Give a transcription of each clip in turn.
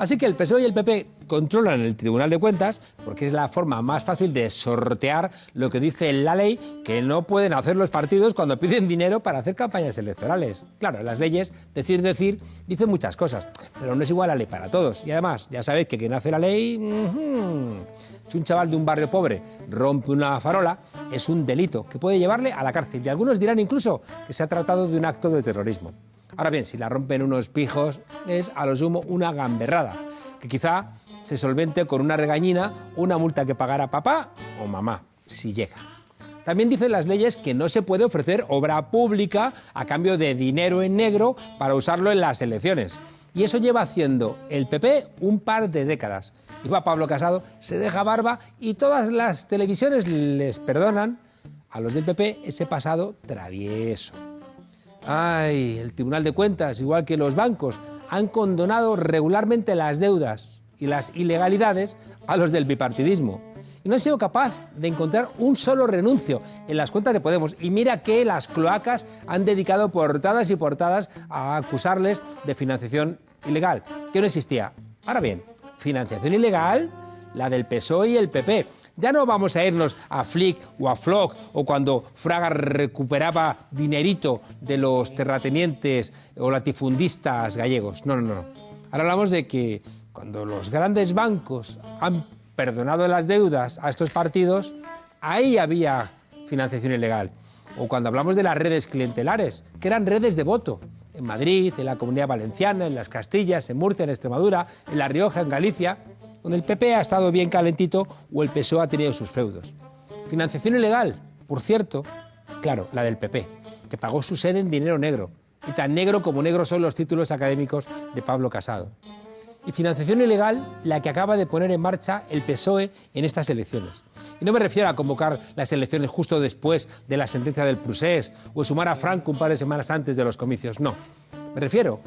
Así que el PSOE y el PP controlan el Tribunal de Cuentas porque es la forma más fácil de sortear lo que dice la ley que no pueden hacer los partidos cuando piden dinero para hacer campañas electorales. Claro, en las leyes, decir, dicen muchas cosas, pero no es igual la ley para todos. Y además, ya sabéis que quien hace la ley... Si un chaval de un barrio pobre rompe una farola, es un delito que puede llevarle a la cárcel. Y algunos dirán incluso que se ha tratado de un acto de terrorismo. Ahora bien, si la rompen unos pijos, es a lo sumo una gamberrada, que quizá se solvente con una regañina, una multa que pagará papá o mamá, si llega. También dicen las leyes que no se puede ofrecer obra pública a cambio de dinero en negro para usarlo en las elecciones. Y eso lleva haciendo el PP un par de décadas. Iba Pablo Casado, se deja barba y todas las televisiones les perdonan a los del PP ese pasado travieso. Ay, el Tribunal de Cuentas, igual que los bancos, han condonado regularmente las deudas y las ilegalidades a los del bipartidismo. Y no han sido capaz de encontrar un solo renuncio en las cuentas de Podemos. Y mira que las cloacas han dedicado portadas y portadas a acusarles de financiación ilegal, que no existía. Ahora bien, financiación ilegal, la del PSOE y el PP. Ya no vamos a irnos a Flick o a Flock o cuando Fraga recuperaba dinerito de los terratenientes o latifundistas gallegos. No. Ahora hablamos de que cuando los grandes bancos han perdonado las deudas a estos partidos, ahí había financiación ilegal. O cuando hablamos de las redes clientelares, que eran redes de voto. En Madrid, en la Comunidad Valenciana, en las Castillas, en Murcia, en Extremadura, en La Rioja, en Galicia, donde el PP ha estado bien calentito o el PSOE ha tenido sus feudos. Financiación ilegal, por cierto, claro, la del PP, que pagó su sede en dinero negro, y tan negro como negros son los títulos académicos de Pablo Casado. Y financiación ilegal, la que acaba de poner en marcha el PSOE en estas elecciones. Y no me refiero a convocar las elecciones justo después de la sentencia del Procés o sumar a Franco un par de semanas antes de los comicios, no. Me refiero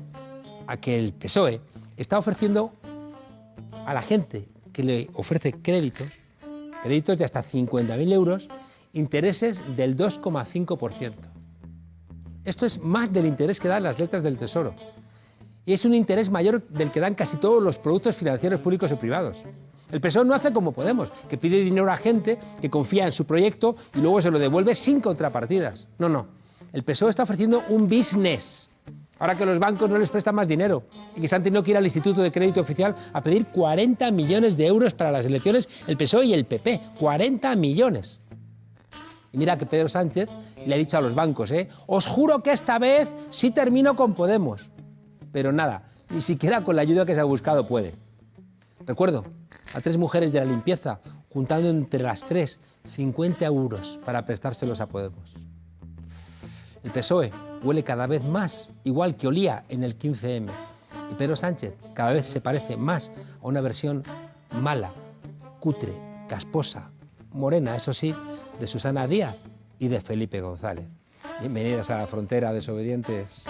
a que el PSOE está ofreciendo a la gente que le ofrece créditos de hasta 50.000 euros, intereses del 2,5%. Esto es más del interés que dan las letras del Tesoro. Y es un interés mayor del que dan casi todos los productos financieros públicos y privados. El PSOE no hace como Podemos, que pide dinero a gente que confía en su proyecto y luego se lo devuelve sin contrapartidas. No. El PSOE está ofreciendo un business. Ahora que los bancos no les prestan más dinero y que se han tenido que ir al Instituto de Crédito Oficial a pedir 40 millones de euros para las elecciones, el PSOE y el PP. 40 millones. Y mira que Pedro Sánchez le ha dicho a los bancos, os juro que esta vez sí termino con Podemos. Pero nada, ni siquiera con la ayuda que se ha buscado puede. Recuerdo a 3 mujeres de la limpieza juntando entre las 3 50 euros para prestárselos a Podemos. El PSOE huele cada vez más igual que olía en el 15M. Y Pedro Sánchez cada vez se parece más a una versión mala, cutre, casposa, morena, eso sí, de Susana Díaz y de Felipe González. Bienvenidas a la frontera, desobedientes.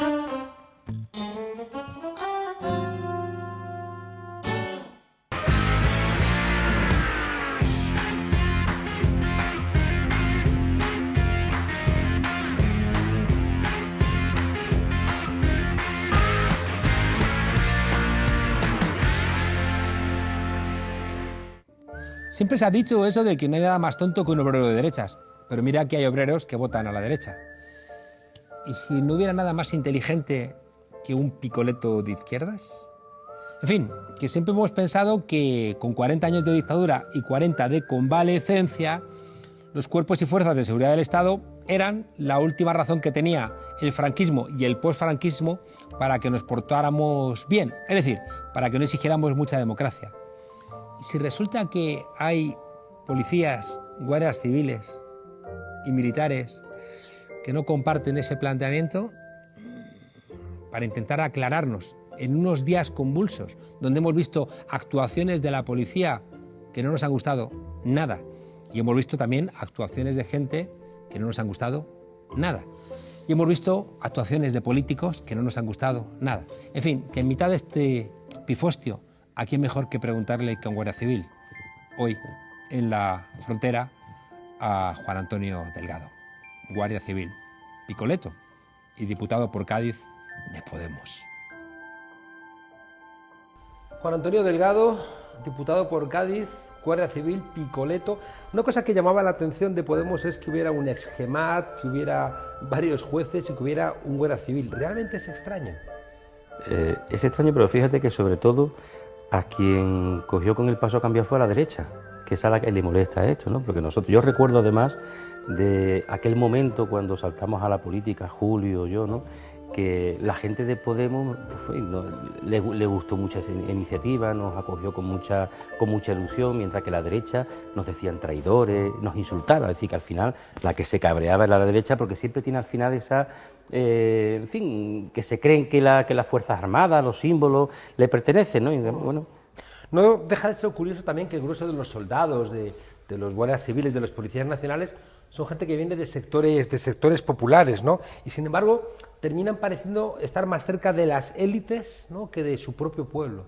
Siempre se ha dicho eso de que no hay nada más tonto que un obrero de derechas, pero mira que hay obreros que votan a la derecha. ¿Y si no hubiera nada más inteligente que un picoleto de izquierdas? En fin, que siempre hemos pensado que con 40 años de dictadura y 40 de convalecencia, los cuerpos y fuerzas de seguridad del Estado eran la última razón que tenía el franquismo y el posfranquismo para que nos portáramos bien, es decir, para que no exigiéramos mucha democracia. Y si resulta que hay policías, guardias civiles y militares que no comparten ese planteamiento, para intentar aclararnos en unos días convulsos, donde hemos visto actuaciones de la policía que no nos han gustado nada, y hemos visto también actuaciones de gente que no nos han gustado nada, y hemos visto actuaciones de políticos que no nos han gustado nada. En fin, que en mitad de este pifostio, ¿a quién mejor que preguntarle que a un guardia civil? Hoy, en la frontera, a Juan Antonio Delgado, guardia civil, picoleto y diputado por Cádiz de Podemos. Juan Antonio Delgado, diputado por Cádiz, Guardia Civil, Picoleto. Una cosa que llamaba la atención de Podemos es que hubiera un exgemat, que hubiera varios jueces y que hubiera un Guardia Civil. ¿Realmente es extraño? Es extraño, pero fíjate que sobre todo a quien cogió con el paso a cambiar fue a la derecha, que es a la que le molesta esto, ¿no? Porque yo recuerdo además de aquel momento cuando saltamos a la política, Julio, yo, ¿no?, que la gente de Podemos pues, le gustó mucho esa iniciativa, nos acogió con mucha ilusión, mientras que la derecha nos decían traidores, nos insultaba, es decir, que al final la que se cabreaba era la derecha, porque siempre tiene al final esa, en fin, que se creen que las Fuerzas Armadas, los símbolos, le pertenecen, ¿no? Y, bueno. No deja de ser curioso también que el grueso de los soldados, de los guardias civiles, de los policías nacionales, son gente que viene de sectores populares, ¿no? Y sin embargo terminan pareciendo estar más cerca de las élites, ¿no?, que de su propio pueblo.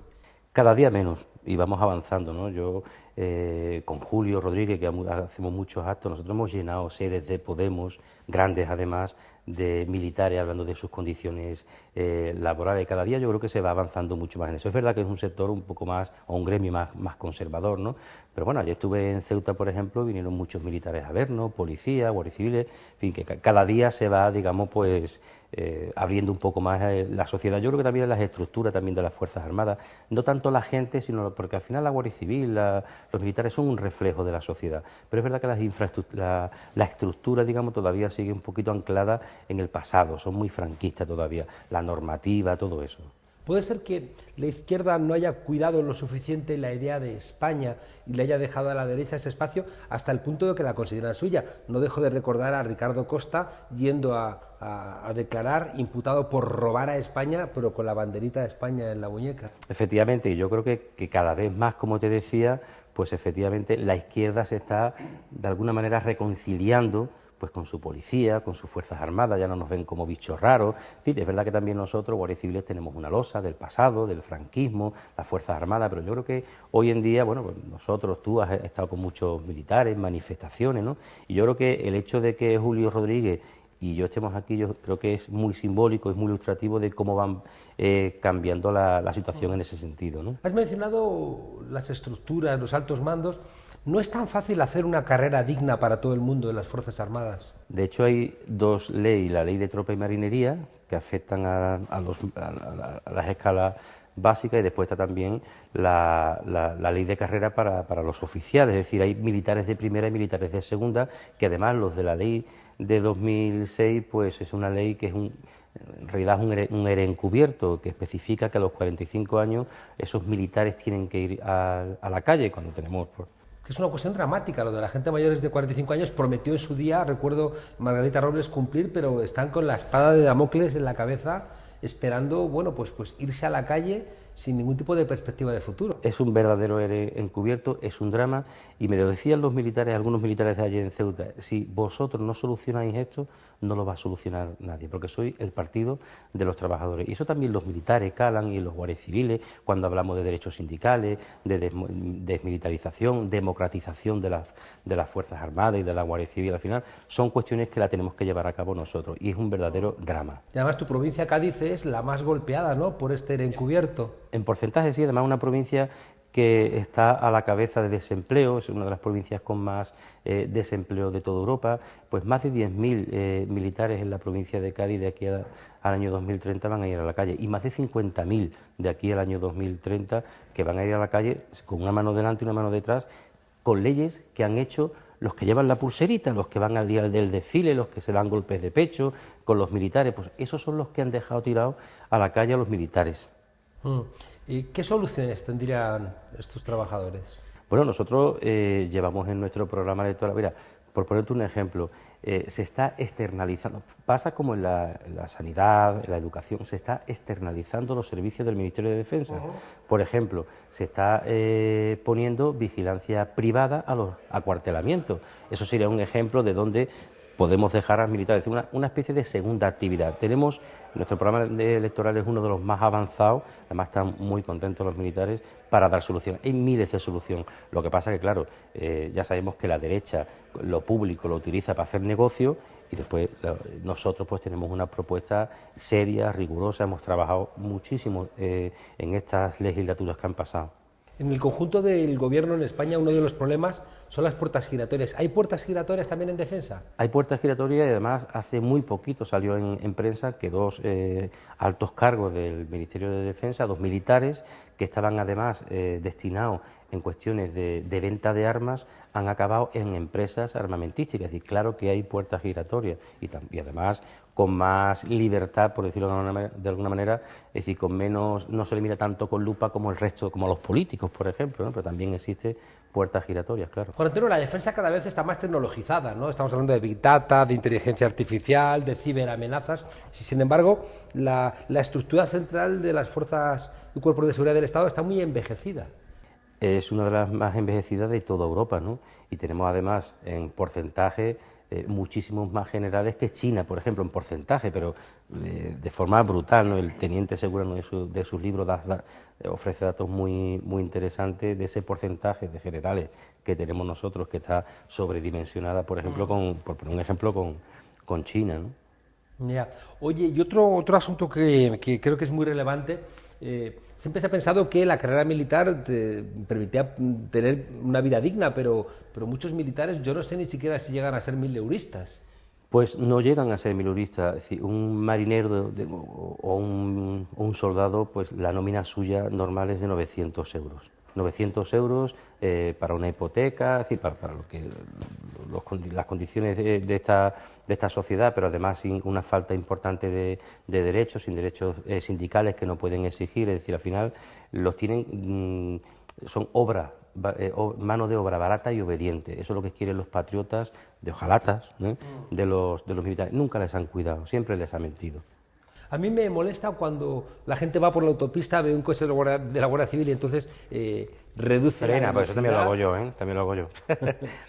Cada día menos, y vamos avanzando, ¿no? Yo, con Julio Rodríguez, que hacemos muchos actos, nosotros hemos llenado sedes de Podemos, grandes además, de militares, hablando de sus condiciones laborales. Cada día yo creo que se va avanzando mucho más en eso. Es verdad que es un sector un poco más, o un gremio más conservador, ¿no? Pero bueno, ayer estuve en Ceuta, por ejemplo, vinieron muchos militares a vernos, policías, guardias civiles, en fin, que cada día se va, digamos, pues abriendo un poco más la sociedad. Yo creo que también las estructuras también de las Fuerzas Armadas, no tanto la gente, sino porque al final la Guardia Civil, los militares son un reflejo de la sociedad. Pero es verdad que la estructura, digamos, todavía sigue un poquito anclada en el pasado, son muy franquistas todavía, la normativa, todo eso. ¿Puede ser que la izquierda no haya cuidado lo suficiente la idea de España y le haya dejado a la derecha ese espacio hasta el punto de que la consideran suya? No dejo de recordar a Ricardo Costa yendo a declarar imputado por robar a España, pero con la banderita de España en la muñeca. Efectivamente, y yo creo que cada vez más, como te decía, pues efectivamente la izquierda se está de alguna manera reconciliando pues con su policía, con sus Fuerzas Armadas, ya no nos ven como bichos raros. Es verdad que también nosotros, guardias civiles, tenemos una losa del pasado, del franquismo, las Fuerzas Armadas, pero yo creo que hoy en día, bueno, pues nosotros, tú has estado con muchos militares, manifestaciones, ¿no? Y yo creo que el hecho de que Julio Rodríguez y yo estemos aquí, yo creo que es muy simbólico, es muy ilustrativo de cómo van cambiando la situación en ese sentido, ¿no? Has mencionado las estructuras, los altos mandos. No es tan fácil hacer una carrera digna para todo el mundo de las Fuerzas Armadas. De hecho, hay dos leyes, la ley de tropa y marinería, que afectan a las escalas básicas, y después está también la ley de carrera para los oficiales, es decir, hay militares de primera y militares de segunda, que además los de la ley de 2006, pues es una ley que es en realidad es un ERE encubierto, que especifica que a los 45 años esos militares tienen que ir a la calle cuando tenemos... Es una cuestión dramática, lo de la gente mayores de 45 años prometió en su día, recuerdo Margarita Robles, cumplir, pero están con la espada de Damocles en la cabeza esperando, bueno, pues irse a la calle sin ningún tipo de perspectiva de futuro. Es un verdadero ERE encubierto, es un drama, y me lo decían los militares, algunos militares de allí en Ceuta, si vosotros no solucionáis esto, no lo va a solucionar nadie, porque soy el partido de los trabajadores. Y eso también los militares calan, y los guardias civiles, cuando hablamos de derechos sindicales, de desmilitarización, democratización de las Fuerzas Armadas y de la Guardia Civil, al final son cuestiones que la tenemos que llevar a cabo nosotros, y es un verdadero drama. Y además tu provincia, Cádiz, es la más golpeada, ¿no?, por este ERE encubierto. En porcentaje sí, además una provincia que está a la cabeza de desempleo, es una de las provincias con más desempleo de toda Europa, pues más de 10.000 militares en la provincia de Cádiz de aquí al año 2030 van a ir a la calle, y más de 50.000 de aquí al año 2030 que van a ir a la calle con una mano delante y una mano detrás, con leyes que han hecho los que llevan la pulserita, los que van al día del desfile, los que se dan golpes de pecho con los militares, pues esos son los que han dejado tirados a la calle a los militares. ¿Y qué soluciones tendrían estos trabajadores? Bueno, nosotros llevamos en nuestro programa electoral, mira, por ponerte un ejemplo, se está externalizando, pasa como en la sanidad, en la educación, se está externalizando los servicios del Ministerio de Defensa. Por ejemplo, se está poniendo vigilancia privada a los acuartelamientos. Eso sería un ejemplo de donde podemos dejar a los militares, una especie de segunda actividad. Nuestro programa electoral es uno de los más avanzados, además están muy contentos los militares para dar soluciones. Hay miles de soluciones. Lo que pasa que, claro, ya sabemos que la derecha, lo público, lo utiliza para hacer negocio, y después nosotros pues tenemos una propuesta seria, rigurosa, hemos trabajado muchísimo en estas legislaturas que han pasado. En el conjunto del gobierno en España uno de los problemas son las puertas giratorias. ¿Hay puertas giratorias también en defensa? Hay puertas giratorias y además hace muy poquito salió en prensa que dos altos cargos del Ministerio de Defensa, dos militares que estaban además destinados en cuestiones de venta de armas, han acabado en empresas armamentísticas. Es decir, claro que hay puertas giratorias y además con más libertad, por decirlo de alguna manera, es decir, con menos, no se le mira tanto con lupa como el resto, como a los políticos, por ejemplo, ¿no? Pero también existe puertas giratorias, claro. Juan Antonio, la defensa cada vez está más tecnologizada, ¿no? Estamos hablando de Big Data, de inteligencia artificial, de ciberamenazas. Sin embargo, la estructura central de las fuerzas y cuerpos de seguridad del Estado está muy envejecida. Es una de las más envejecidas de toda Europa, ¿no? Y tenemos además en porcentaje muchísimos más generales que China, por ejemplo, en porcentaje, pero de forma brutal, ¿no? El teniente Segura, de sus libros ofrece datos muy interesantes de ese porcentaje de generales que tenemos nosotros, que está sobredimensionada, por ejemplo, por poner un ejemplo, con China, ¿no? Ya. Oye, y otro asunto que creo que es muy relevante, siempre se ha pensado que la carrera militar te permitía tener una vida digna, pero muchos militares, yo no sé ni siquiera si llegan a ser mileuristas. Pues no llegan a ser mileuristas, es decir, un marinero o un soldado, pues la nómina suya normal es de 900 euros. 900 euros para una hipoteca, es decir, para lo que, las condiciones de esta sociedad, pero además sin una falta importante de derechos, sin derechos sindicales que no pueden exigir, es decir, al final los tienen, son mano de obra barata y obediente. Eso es lo que quieren los patriotas de hojalatas, ¿no? de los militares. Nunca les han cuidado, siempre les han mentido. A mí me molesta cuando la gente va por la autopista, ve un coche de la Guardia Civil y entonces reduce frena, la pues eso también lo hago yo, velocidad. También lo hago yo.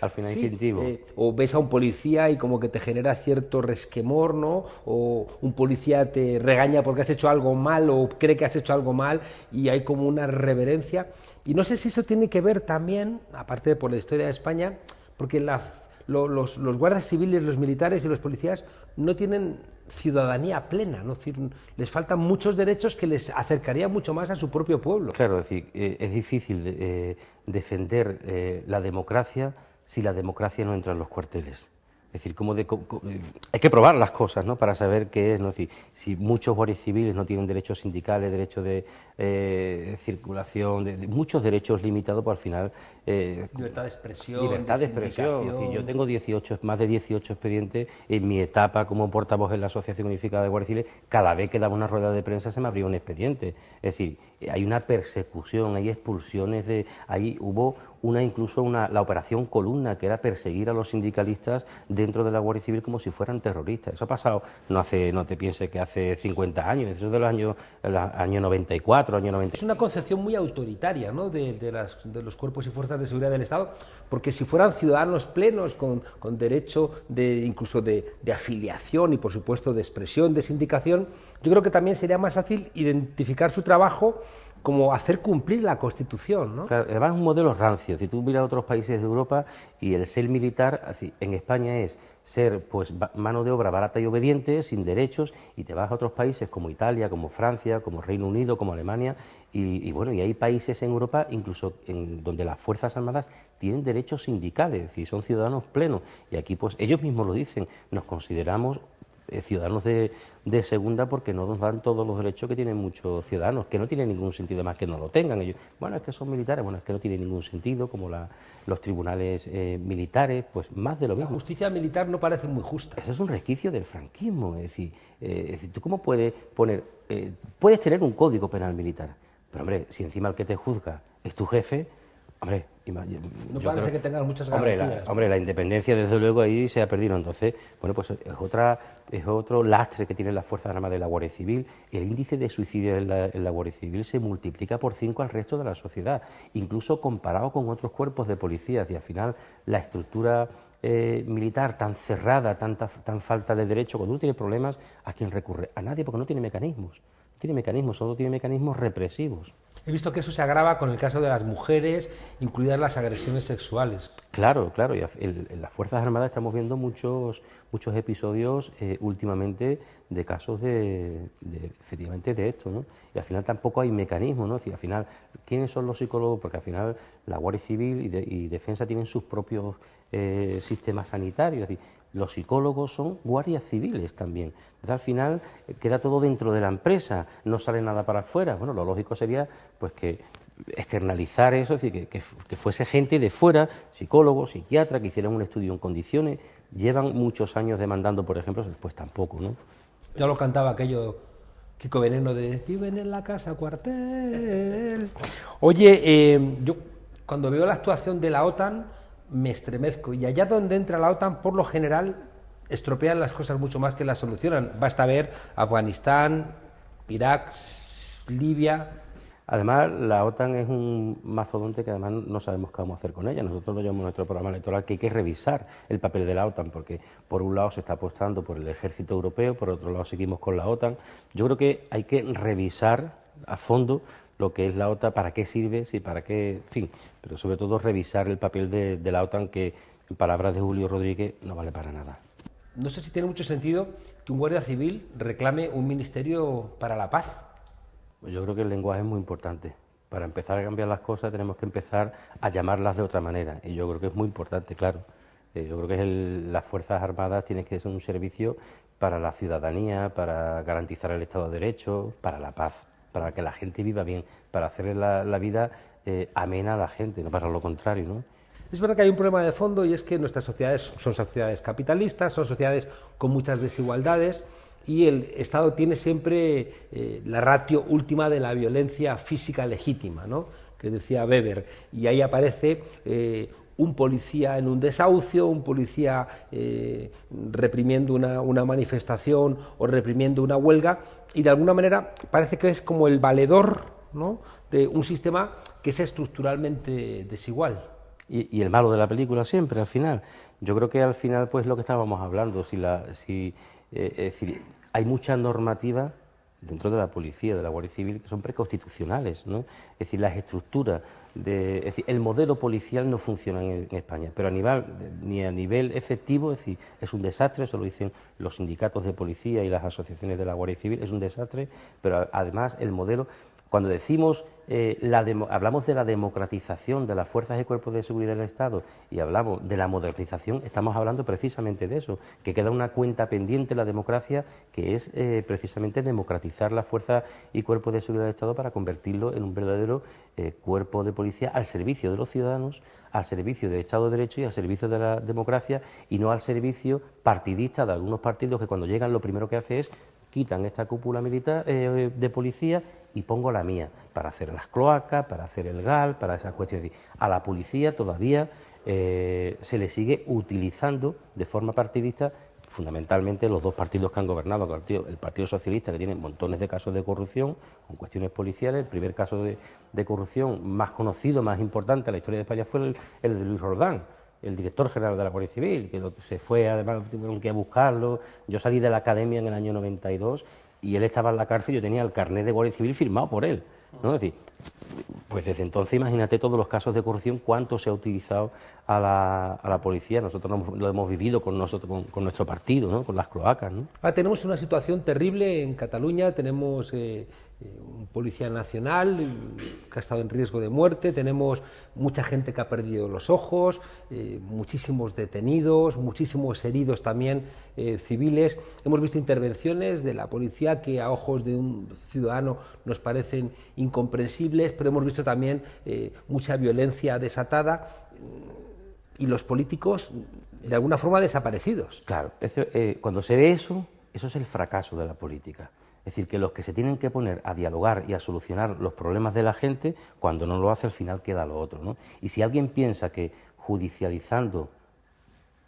Al final Sí, instintivo. o ves a un policía y como que te genera cierto resquemor, ¿no? O un policía te regaña porque has hecho algo mal o cree que has hecho algo mal y hay como una reverencia. Y no sé si eso tiene que ver también, aparte de por la historia de España, porque los guardias civiles, los militares y los policías no tienen ciudadanía plena, ¿no? Es decir, les faltan muchos derechos que les acercarían mucho más a su propio pueblo. Claro, es decir, es difícil defender la democracia si la democracia no entra en los cuarteles. Es decir, hay que probar las cosas, ¿no? Para saber qué es, ¿no? Es decir, si muchos guardias civiles no tienen derechos sindicales, derechos de circulación, de muchos derechos limitados, pues al final... libertad de expresión, libertad de expresión. Es decir, yo tengo más de 18 expedientes en mi etapa como portavoz en la Asociación Unificada de Guardias Civiles. Cada vez que daba una rueda de prensa se me abría un expediente. Es decir, hay una persecución, hay expulsiones, ahí hubo la operación Columna, que era perseguir a los sindicalistas dentro de la Guardia Civil como si fueran terroristas. Eso ha pasado, no te pienses que hace 50 años, eso es de los años 94, años 90. Es una concepción muy autoritaria, ¿no? de los cuerpos y fuerzas de seguridad del Estado, porque si fueran ciudadanos plenos, con derecho incluso de afiliación y por supuesto de expresión, de sindicación, yo creo que también sería más fácil identificar su trabajo como hacer cumplir la Constitución, ¿no? Claro, además es un modelo rancio. Si tú miras otros países de Europa y el ser militar, así, en España es ser pues mano de obra barata y obediente, sin derechos, y te vas a otros países como Italia, como Francia, como Reino Unido, como Alemania, y bueno, y hay países en Europa incluso donde las Fuerzas Armadas tienen derechos sindicales, es decir, son ciudadanos plenos, y aquí pues ellos mismos lo dicen, nos consideramos ciudadanos de segunda porque no nos dan todos los derechos que tienen muchos ciudadanos, que no tiene ningún sentido más que no lo tengan. Ellos, bueno, es que son militares, bueno, es que no tiene ningún sentido, como los tribunales militares, pues más de lo mismo. La justicia militar no parece muy justa. Eso es un resquicio del franquismo, es decir, ¿tú cómo puedes puedes tener un código penal militar, pero hombre, si encima el que te juzga es tu jefe, hombre, no parece que tengas muchas garantías. Hombre, la independencia desde luego ahí se ha perdido, entonces, bueno, pues es otro lastre que tienen las Fuerzas Armadas de la Guardia Civil. El índice de suicidio en la Guardia Civil se multiplica por 5 al resto de la sociedad, incluso comparado con otros cuerpos de policías, y al final la estructura militar tan cerrada, tan falta de derecho, cuando uno tiene problemas, ¿a quién recurre? A nadie, porque no tiene mecanismos. tiene mecanismos, solo tiene mecanismos represivos. He visto que eso se agrava con el caso de las mujeres, incluidas las agresiones sexuales. Claro, claro, y en las Fuerzas Armadas estamos viendo muchos episodios últimamente de casos efectivamente de esto, ¿no? Y al final tampoco hay mecanismos, ¿no? Es decir, al final, ¿quiénes son los psicólogos? Porque al final la Guardia Civil y Defensa tienen sus propios sistemas sanitarios, es decir, los psicólogos son guardias civiles también. Entonces, al final queda todo dentro de la empresa, no sale nada para afuera. Bueno, lo lógico sería pues que externalizar eso, es decir, que fuese gente de fuera, psicólogos, psiquiatras, que hicieran un estudio en condiciones. Llevan muchos años demandando, por ejemplo, pues tampoco, ¿no? Ya lo cantaba aquello Kiko Veneno de "Viven en la casa cuartel". Oye, yo cuando veo la actuación de la OTAN me estremezco, y allá donde entra la OTAN, por lo general, estropean las cosas mucho más que las solucionan. Basta ver Afganistán, Irak, Libia. Además, la OTAN es un mastodonte que además no sabemos qué vamos a hacer con ella. Nosotros lo llamamos en nuestro programa electoral que hay que revisar el papel de la OTAN, porque por un lado se está apostando por el ejército europeo, por otro lado seguimos con la OTAN. Yo creo que hay que revisar a fondo lo que es la OTAN, para qué sirve, sí, para qué, en fin, pero sobre todo revisar el papel de la OTAN, que en palabras de Julio Rodríguez no vale para nada. No sé si tiene mucho sentido que un guardia civil reclame un ministerio para la paz. Yo creo que el lenguaje es muy importante. Para empezar a cambiar las cosas tenemos que empezar a llamarlas de otra manera, y yo creo que es muy importante, claro. Yo creo que las Fuerzas Armadas tienen que ser un servicio para la ciudadanía, para garantizar el Estado de Derecho, para la paz, para que la gente viva bien, para hacerle la vida amena a la gente, no para lo contrario, ¿no? Es verdad que hay un problema de fondo, y es que nuestras sociedades son sociedades capitalistas, son sociedades con muchas desigualdades, y el Estado tiene siempre la ratio última de la violencia física legítima, ¿no?, que decía Weber, y ahí aparece un policía en un desahucio, un policía reprimiendo una manifestación o reprimiendo una huelga, y de alguna manera parece que es como el valedor, ¿no?, de un sistema que es estructuralmente desigual. Y el malo de la película siempre, al final. Yo creo que al final, pues lo que estábamos hablando, es decir, hay mucha normativa dentro de la policía, de la Guardia Civil, que son preconstitucionales, ¿no? Es decir, las estructuras, es decir, el modelo policial no funciona en España, pero ni a nivel efectivo, es decir, es un desastre, eso lo dicen los sindicatos de policía y las asociaciones de la Guardia Civil, es un desastre, pero además el modelo, cuando decimos, hablamos de la democratización de las fuerzas y cuerpos de seguridad del Estado y hablamos de la modernización, estamos hablando precisamente de eso, que queda una cuenta pendiente la democracia, que es precisamente democratizar las fuerzas y cuerpos de seguridad del Estado para convertirlo en un verdadero cuerpo de policía al servicio de los ciudadanos, al servicio del Estado de Derecho y al servicio de la democracia, y no al servicio partidista de algunos partidos que cuando llegan lo primero que hace es quitan esta cúpula militar de policía y pongo la mía, para hacer las cloacas, para hacer el GAL, para esas cuestiones. A la policía todavía se le sigue utilizando de forma partidista, fundamentalmente los dos partidos que han gobernado, el Partido Socialista, que tiene montones de casos de corrupción con cuestiones policiales. El primer caso de corrupción más conocido, más importante en la historia de España fue el de Luis Roldán, el director general de la Guardia Civil, que se fue, además tuvieron que buscarlo. Yo salí de la academia en el año 92 y él estaba en la cárcel y yo tenía el carnet de Guardia Civil firmado por él, ¿no? Es decir, pues desde entonces imagínate todos los casos de corrupción, cuánto se ha utilizado a la policía. Nosotros lo hemos vivido con nuestro partido, ¿no?, con las cloacas, ¿no? Ahora tenemos una situación terrible en Cataluña, tenemos un policía nacional que ha estado en riesgo de muerte, tenemos mucha gente que ha perdido los ojos, muchísimos detenidos, muchísimos heridos también civiles. Hemos visto intervenciones de la policía que a ojos de un ciudadano nos parecen incomprensibles, pero hemos visto también mucha violencia desatada y los políticos de alguna forma desaparecidos. Claro, cuando se ve eso es el fracaso de la política. Es decir, que los que se tienen que poner a dialogar y a solucionar los problemas de la gente, cuando no lo hace, al final queda lo otro, ¿no? Y si alguien piensa que judicializando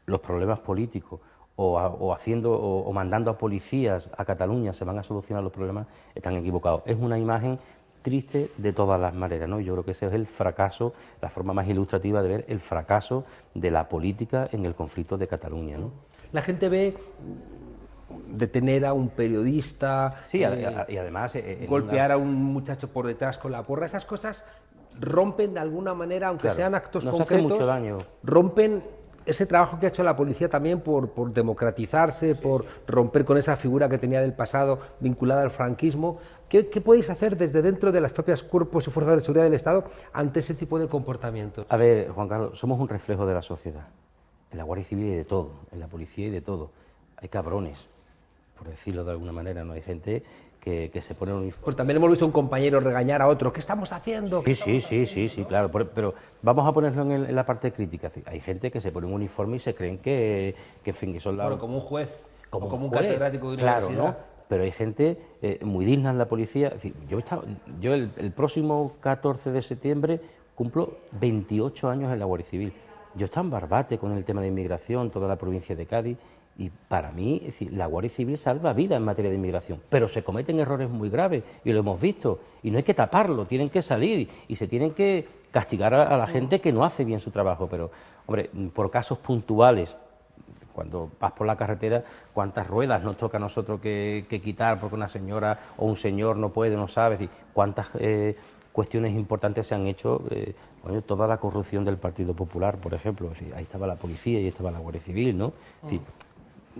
los problemas políticos o mandando a policías a Cataluña se van a solucionar los problemas, están equivocados. Es una imagen triste de todas las maneras, ¿no? Yo creo que ese es el fracaso, la forma más ilustrativa de ver el fracaso de la política en el conflicto de Cataluña, ¿no? La gente ve detener a un periodista, Sí, y además... golpear a un muchacho por detrás con la porra, esas cosas rompen de alguna manera, aunque Claro, sean actos nos concretos, hace mucho daño. rompen ese trabajo que ha hecho la policía también por democratizarse, por romper con esa figura que tenía del pasado vinculada al franquismo. ¿Qué podéis hacer desde dentro de las propias cuerpos y fuerzas de seguridad del Estado ante ese tipo de comportamientos? A ver, Juan Carlos, somos un reflejo de la sociedad. En la Guardia Civil hay de todo, en la policía hay de todo. Hay cabrones, por decirlo de alguna manera, ¿no? Hay gente que se pone un uniforme. Pues también hemos visto a un compañero regañar a otro. ¿Qué estamos haciendo? Sí, claro. Pero vamos a ponerlo en la parte crítica. Hay gente que se pone un uniforme y se creen en fin, que son la... Bueno, como un juez, como un juez, catedrático de claro, universidad. ¿no? Pero hay gente muy digna en la policía. Es decir, yo el próximo 14 de septiembre cumplo 28 años en la Guardia Civil. Yo estaba en Barbate con el tema de inmigración, toda la provincia de Cádiz, y para mí, es decir, la Guardia Civil salva vidas en materia de inmigración, pero se cometen errores muy graves, y lo hemos visto, y no hay que taparlo, tienen que salir, y se tienen que castigar a la gente que no hace bien su trabajo, pero, hombre, por casos puntuales, cuando vas por la carretera, ¿cuántas ruedas nos toca a nosotros que quitar porque una señora o un señor no puede, no sabe? Es decir, ¿cuántas cuestiones importantes se han hecho? Bueno, toda la corrupción del Partido Popular, por ejemplo, es decir, ahí estaba la policía y estaba la Guardia Civil, ¿no? Es decir,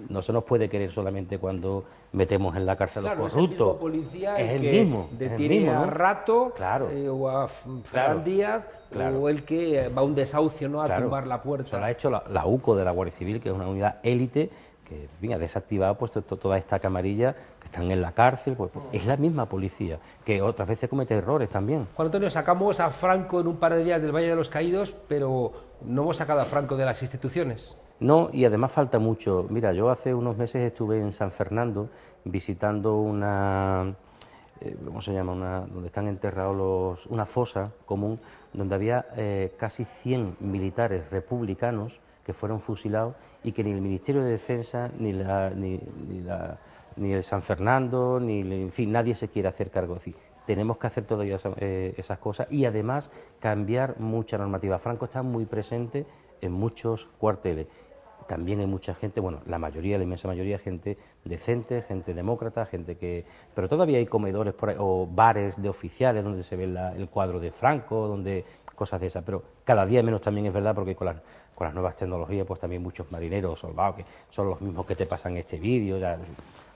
no se nos puede querer solamente cuando metemos en la cárcel a los corruptos. Es el mismo policía es el que mismo, detiene ¿no? a Rato, Claro. O a Ferran Díaz, claro. o el que va a un desahucio, ¿no?, a tumbar la puerta. Eso lo ha hecho la UCO de la Guardia Civil, que es una unidad élite que ha desactivado pues, toda esta camarilla, que están en la cárcel, pues es la misma policía, que otras veces comete errores también. Juan Antonio, sacamos a Franco en un par de días del Valle de los Caídos, pero no hemos sacado a Franco de las instituciones. No, y además falta mucho. Mira, yo hace unos meses estuve en San Fernando visitando una, ¿cómo se llama? Donde están enterrados una fosa común, donde había casi 100 militares republicanos que fueron fusilados y que ni el Ministerio de Defensa, ni el San Fernando, en fin, nadie se quiere hacer cargo. Es decir, tenemos que hacer todavía esas cosas y además cambiar mucha normativa. Franco está muy presente en muchos cuarteles. También hay mucha gente, bueno, la mayoría, la inmensa mayoría, gente decente, gente demócrata, gente que... Pero todavía hay comedores por ahí, o bares de oficiales donde se ve el cuadro de Franco, donde cosas de esas, pero cada día menos también es verdad, porque con las nuevas tecnologías, pues también muchos marineros, soldados, que son los mismos que te pasan este vídeo, ya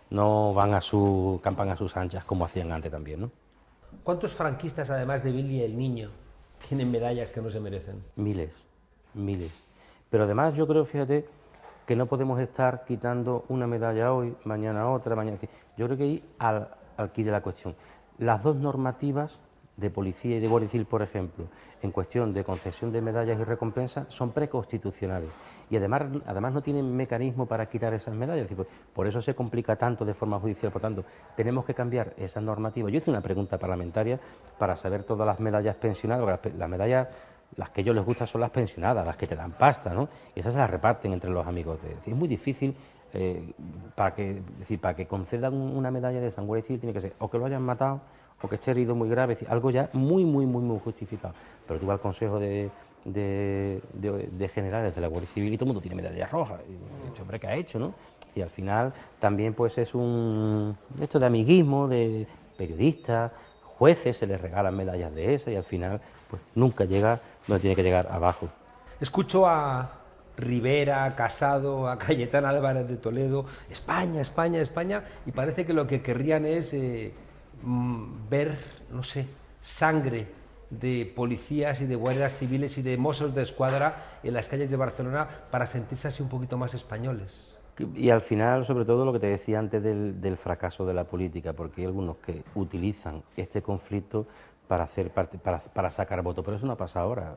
no campan a sus anchas como hacían antes también, ¿no? ¿Cuántos franquistas, además de Billy el Niño, tienen medallas que no se merecen? Miles. Pero además yo creo, fíjate, que no podemos estar quitando una medalla hoy, mañana otra, mañana... Yo creo que ahí al quid de la cuestión. Las dos normativas de policía y de Guardia Civil, por ejemplo, en cuestión de concesión de medallas y recompensas, son preconstitucionales. Y además no tienen mecanismo para quitar esas medallas. Por eso se complica tanto de forma judicial. Por tanto, tenemos que cambiar esa normativa. Yo hice una pregunta parlamentaria para saber todas las medallas pensionadas, las medallas... Las que a ellos les gustan son las pensionadas, las que te dan pasta, ¿no? Y esas se las reparten entre los amigos. Es muy difícil, para que concedan una medalla de San Guardia Civil, tiene que ser o que lo hayan matado o que esté herido muy grave, es decir, algo ya muy justificado. Pero tú vas al Consejo de Generales de la Guardia Civil y todo el mundo tiene medallas rojas. Y este hombre, ¿qué ha hecho, no? Y al final también pues es esto de amiguismo, de periodistas, jueces, se les regalan medallas de esas y al final pues nunca llega donde tiene que llegar, abajo. Escucho a Rivera, a Casado, a Cayetán Álvarez de Toledo, España, y parece que lo que querrían es ver, no sé, sangre de policías y de guardias civiles y de mozos de escuadra en las calles de Barcelona para sentirse así un poquito más españoles. Y al final, sobre todo, lo que te decía antes del fracaso de la política, porque hay algunos que utilizan este conflicto para sacar votos, pero eso no pasa ahora.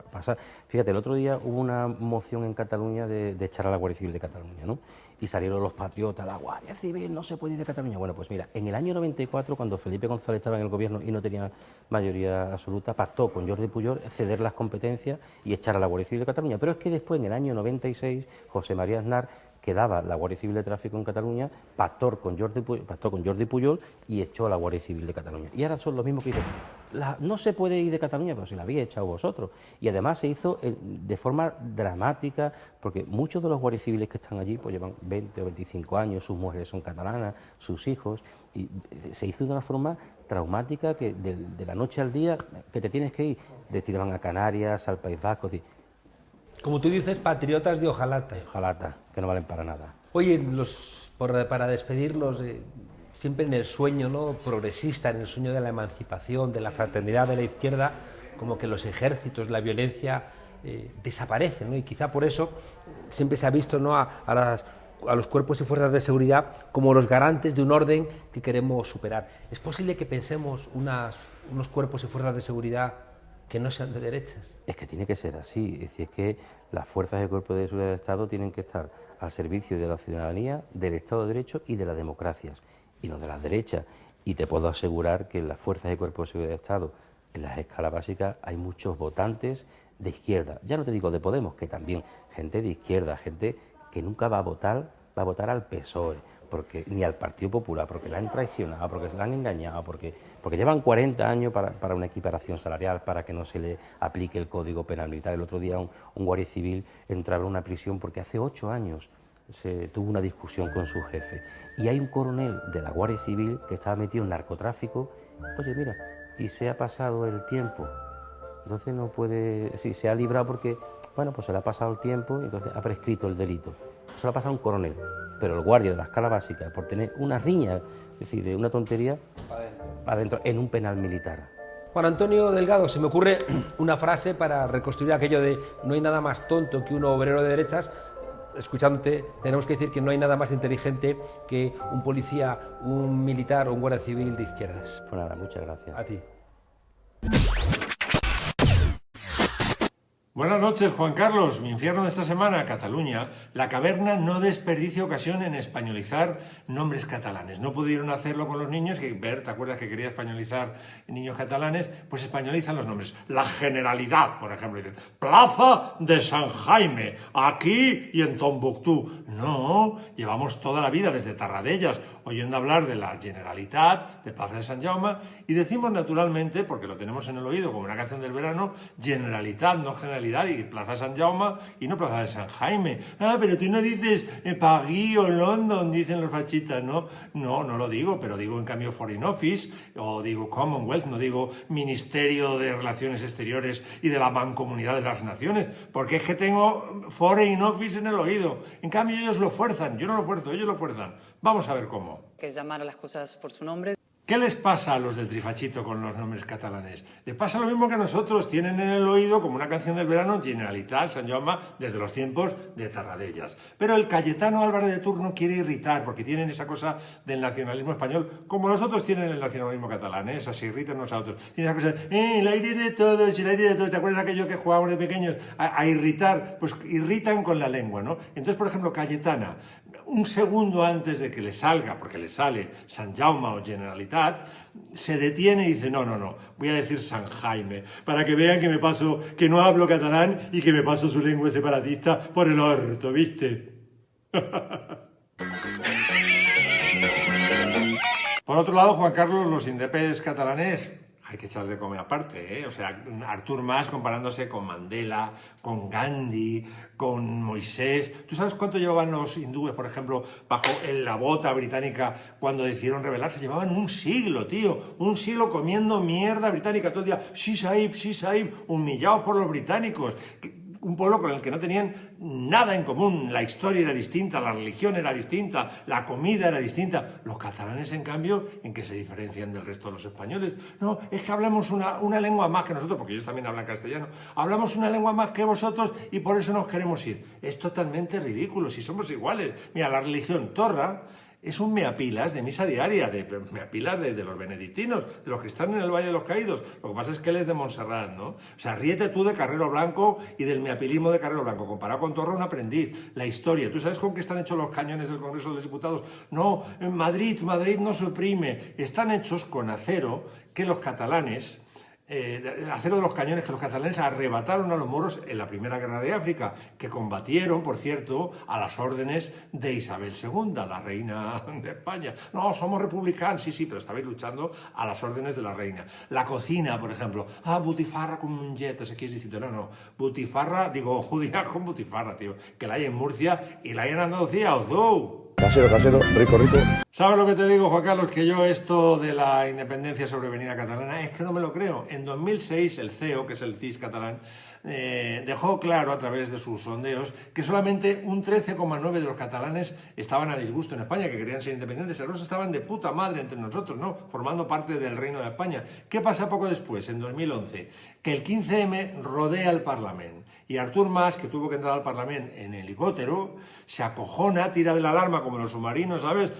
Fíjate, el otro día hubo una moción en Cataluña de echar a la Guardia Civil de Cataluña, ¿no? Y salieron los patriotas, la Guardia Civil no se puede ir de Cataluña. Bueno, pues mira, en el año 94, cuando Felipe González estaba en el gobierno y no tenía mayoría absoluta, pactó con Jordi Pujol ceder las competencias y echar a la Guardia Civil de Cataluña. Pero es que después, en el año 96, José María Aznar, que daba la Guardia Civil de Tráfico en Cataluña, pactó con Jordi Pujol y echó a la Guardia Civil de Cataluña. Y ahora son los mismos que dicen, no se puede ir de Cataluña, pero si la habéis echado vosotros. Y además se hizo de forma dramática, porque muchos de los guardias civiles que están allí pues llevan 20 o 25 años, sus mujeres son catalanas, sus hijos, y se hizo de una forma traumática que de la noche al día que te tienes que ir, te van a Canarias, al País Vasco. Como tú dices, patriotas de hojalata. Ojalata, que no valen para nada. Oye, para despedirlos, siempre en el sueño, ¿no?, progresista, en el sueño de la emancipación, de la fraternidad de la izquierda, como que los ejércitos, la violencia desaparecen, ¿no? Y quizá por eso siempre se ha visto, ¿no?, a los cuerpos y fuerzas de seguridad como los garantes de un orden que queremos superar. ¿Es posible que pensemos unos cuerpos y fuerzas de seguridad que no sean de derechas? Es que tiene que ser así, es decir, es que las fuerzas y cuerpos de seguridad del Estado tienen que estar al servicio de la ciudadanía, del Estado de Derecho y de las democracias, y no de las derechas. Y te puedo asegurar que en las fuerzas y cuerpos de seguridad del Estado, en las escalas básicas, hay muchos votantes de izquierda. Ya no te digo de Podemos, que también gente de izquierda, gente que nunca va a votar al PSOE, ni al Partido Popular, porque la han traicionado, porque se la han engañado, porque llevan 40 años para una equiparación salarial, para que no se le aplique el Código Penal Militar. El otro día un guardia civil entraba en una prisión porque hace 8 años se tuvo una discusión con su jefe. Y hay un coronel de la Guardia Civil que estaba metido en narcotráfico. Oye, mira, y se ha pasado el tiempo. Entonces no puede... Sí, se ha librado porque, bueno, pues se le ha pasado el tiempo y entonces ha prescrito el delito. Eso lo ha pasado a un coronel. Pero el guardia de la escala básica, por tener una riña, es decir, de una tontería, adentro en un penal militar. Juan Antonio Delgado, se me ocurre una frase para reconstruir aquello de no hay nada más tonto que un obrero de derechas. Escuchándote, tenemos que decir que no hay nada más inteligente que un policía, un militar o un guardia civil de izquierdas. Pues nada, muchas gracias. A ti. Buenas noches, Juan Carlos. Mi infierno de esta semana, Cataluña. La Caverna no desperdicia ocasión en españolizar nombres catalanes. No pudieron hacerlo con los niños, que Bert, ¿te acuerdas que quería españolizar niños catalanes? Pues españolizan los nombres. La Generalidad, por ejemplo, dicen Plaza de San Jaime, aquí y en Tombuctú. No, llevamos toda la vida desde Tarradellas oyendo hablar de la Generalitat, de Plaza de San Jaume, y decimos naturalmente, porque lo tenemos en el oído como una canción del verano, Generalitat, no Generalidad, y Plaza San Jaume y no Plaza de San Jaime. Ah, pero tú no dices París o London, dicen los fascistas, ¿no? No lo digo, pero digo en cambio Foreign Office, o digo Commonwealth, no digo Ministerio de Relaciones Exteriores y de la Mancomunidad de las Naciones, porque es que tengo Foreign Office en el oído. En cambio ellos lo fuerzan, yo no lo fuerzo, ellos lo fuerzan. Vamos a ver cómo. Que llamar a las cosas por su nombre. ¿Qué les pasa a los del Trifachito con los nombres catalanes? Les pasa lo mismo que a nosotros, tienen en el oído como una canción del verano Generalitat, San Jaume, desde los tiempos de Tarradellas. Pero el Cayetano Álvarez de turno quiere irritar, porque tienen esa cosa del nacionalismo español, como nosotros tienen el nacionalismo catalán, o sea, se irritan unos a otros. Tienen esa cosa, el aire de todos, el aire de todos, ¿te acuerdas de aquello que jugábamos de pequeños? A irritar, pues irritan con la lengua, ¿no? Entonces, por ejemplo, Cayetana, un segundo antes de que le salga, porque le sale San Jaume o Generalitat, se detiene y dice, no, voy a decir San Jaime, para que vean que no hablo catalán y que me paso su lengua separatista por el orto, ¿viste? Por otro lado, Juan Carlos, los indepes catalanes hay que echarle de comer aparte, ¿eh? O sea, Artur Mas comparándose con Mandela, con Gandhi, con Moisés. ¿Tú sabes cuánto llevaban los hindúes, por ejemplo, bajo la bota británica cuando decidieron rebelarse? Llevaban un siglo, tío. Un siglo comiendo mierda británica todo el día. Sí, sahib, humillados por los británicos. Un pueblo con el que no tenían nada en común. La historia era distinta, la religión era distinta, la comida era distinta. Los catalanes, en cambio, ¿en qué se diferencian del resto de los españoles? No, es que hablamos una lengua más que nosotros, porque ellos también hablan castellano. Hablamos una lengua más que vosotros y por eso nos queremos ir. Es totalmente ridículo, si somos iguales. Mira, la religión torra es un meapilas de misa diaria, meapilas de los benedictinos, de los que están en el Valle de los Caídos. Lo que pasa es que él es de Montserrat, ¿no? O sea, ríete tú de Carrero Blanco y del meapilismo de Carrero Blanco. Comparado con Torra, un aprendiz. La historia. ¿Tú sabes con qué están hechos los cañones del Congreso de los Diputados? No, Madrid no suprime. Están hechos con acero que los catalanes acero de los cañones que los catalanes arrebataron a los moros en la Primera Guerra de África, que combatieron, por cierto, a las órdenes de Isabel II, la reina de España. No, somos republicanos, sí, pero estabais luchando a las órdenes de la reina. La cocina, por ejemplo, butifarra con mongetes, aquí es distinto. No, butifarra, digo, judía con butifarra, tío, que la hay en Murcia y la hay en Andalucía, ¡ozo! Casero, rico. ¿Sabes lo que te digo, Juan Carlos? Que yo esto de la independencia sobrevenida catalana es que no me lo creo. En 2006 el CEO, que es el CIS catalán, dejó claro a través de sus sondeos que solamente un 13,9% de los catalanes estaban a disgusto en España, que querían ser independientes. El resto estaban de puta madre entre nosotros, ¿no? Formando parte del Reino de España. ¿Qué pasa poco después, en 2011? Que el 15M rodea el Parlamento y Artur Mas, que tuvo que entrar al Parlamento en helicóptero, se acojona, tira de la alarma como los submarinos, ¿sabes?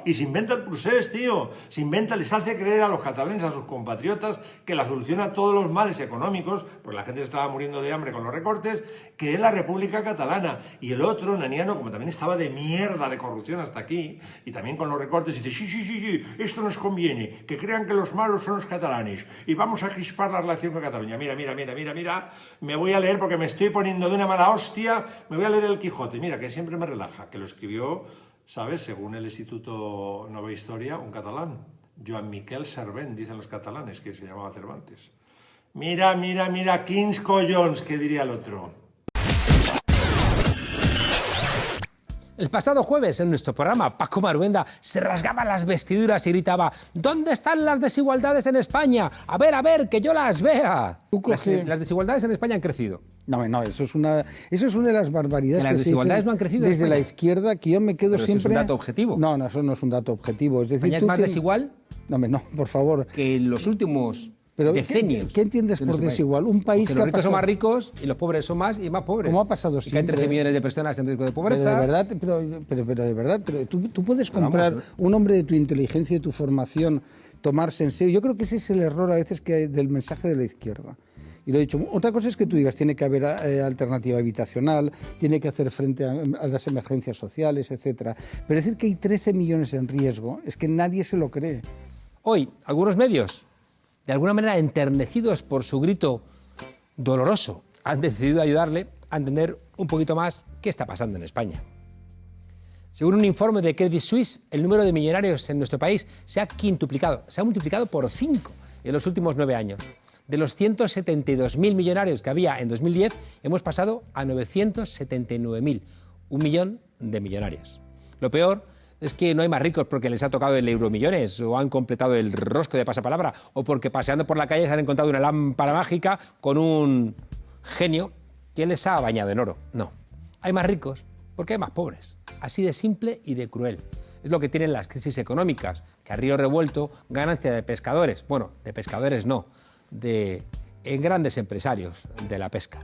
Y se inventa el procés, tío. Se inventa, les hace creer a los catalanes, a sus compatriotas, que la solución a todos los males económicos, porque la gente estaba muriendo de hambre con los recortes, que es la República Catalana. Y el otro, Naniano, como también estaba de mierda de corrupción hasta aquí, y también con los recortes, dice, sí, esto nos conviene, que crean que los malos son los catalanes, y vamos a crispar la relación con Cataluña. Mira, me voy a leer, porque me estoy poniendo de una mala hostia, me voy a leer el Quijote, mira, que siempre me relaja, que lo escribió, ¿sabes?, según el Instituto Nova Historia, un catalán, Joan Miquel Servent, dicen los catalanes, que se llamaba Cervantes. Mira, quins collons, que diría el otro. El pasado jueves, en nuestro programa, Paco Maruenda se rasgaba las vestiduras y gritaba: ¿dónde están las desigualdades en España? A ver, que yo las vea. Las desigualdades en España han crecido. No, eso es una de las barbaridades que las desigualdades no han crecido desde la izquierda, que yo me quedo pero siempre... ¿Es un dato objetivo? No, eso no es un dato objetivo. Es decir, ¿España es más desigual? No, por favor. Que en los últimos... Pero decenios. ¿Qué entiendes por desigual? Un país que los ricos pasado... son más ricos y los pobres son más y más pobres. ¿Cómo ha pasado siempre? Y que hay 13 millones de personas en riesgo de pobreza. Pero de verdad, tú puedes comprar un hombre de tu inteligencia y tu formación, tomarse en serio. Yo creo que ese es el error a veces que hay del mensaje de la izquierda. Y lo he dicho. Otra cosa es que tú digas, tiene que haber alternativa habitacional, tiene que hacer frente a las emergencias sociales, etcétera. Pero decir que hay 13 millones en riesgo es que nadie se lo cree. Hoy, algunos medios, de alguna manera enternecidos por su grito doloroso, han decidido ayudarle a entender un poquito más qué está pasando en España. Según un informe de Credit Suisse, el número de millonarios en nuestro país se ha quintuplicado, se ha multiplicado por 5 en los últimos 9 años. De los 172.000 millonarios que había en 2010, hemos pasado a 979.000, 1 millón de millonarios. Lo peor es que no hay más ricos porque les ha tocado el Euromillones o han completado el rosco de pasapalabra o porque paseando por la calle se han encontrado una lámpara mágica con un genio que les ha bañado en oro. No, hay más ricos porque hay más pobres. Así de simple y de cruel. Es lo que tienen las crisis económicas, que a río revuelto ganancia de pescadores. Bueno, de pescadores no, de grandes empresarios de la pesca.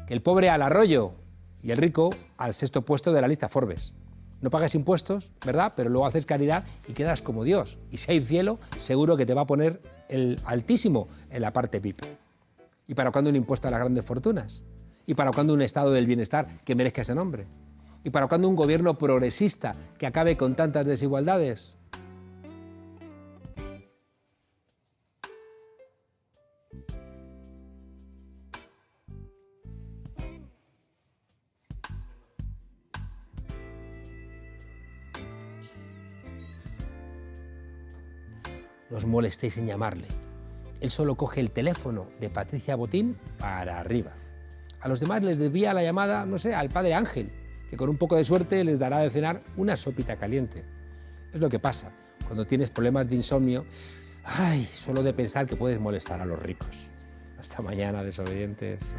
Que el pobre al arroyo y el rico al 6º puesto de la lista Forbes. No pagas impuestos, ¿verdad? Pero luego haces caridad y quedas como Dios. Y si hay cielo, seguro que te va a poner el altísimo en la parte VIP. ¿Y para cuándo un impuesto a las grandes fortunas? ¿Y para cuándo un estado del bienestar que merezca ese nombre? ¿Y para cuándo un gobierno progresista que acabe con tantas desigualdades? No os molestéis en llamarle. Él solo coge el teléfono de Patricia Botín para arriba. A los demás les desvía la llamada, no sé, al padre Ángel, que con un poco de suerte les dará de cenar una sopita caliente. Es lo que pasa cuando tienes problemas de insomnio. Ay, solo de pensar que puedes molestar a los ricos. Hasta mañana, desobedientes.